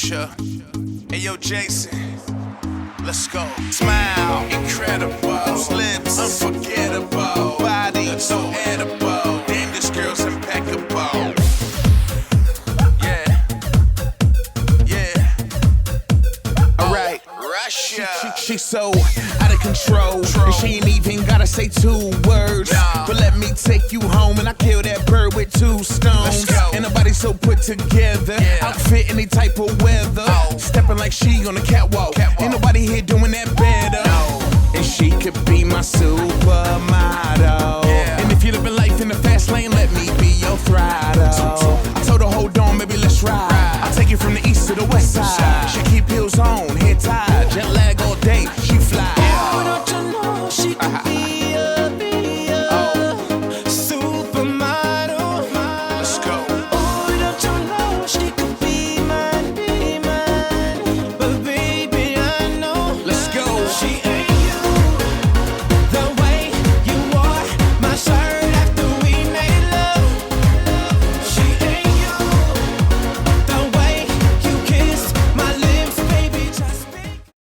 Russia. Hey yo, Jason, let's go. Smile, incredible. Those lips, unforgettable. Body, so edible. Damn, this girl's impeccable. Alright, Russia. She's so out of control. And she ain't even gotta say 2 words. But let me take you home and I kill that bird with 2 stones. Ain't nobody so put together. Outfit any type of weather. Stepping like she on the catwalk. Ain't nobody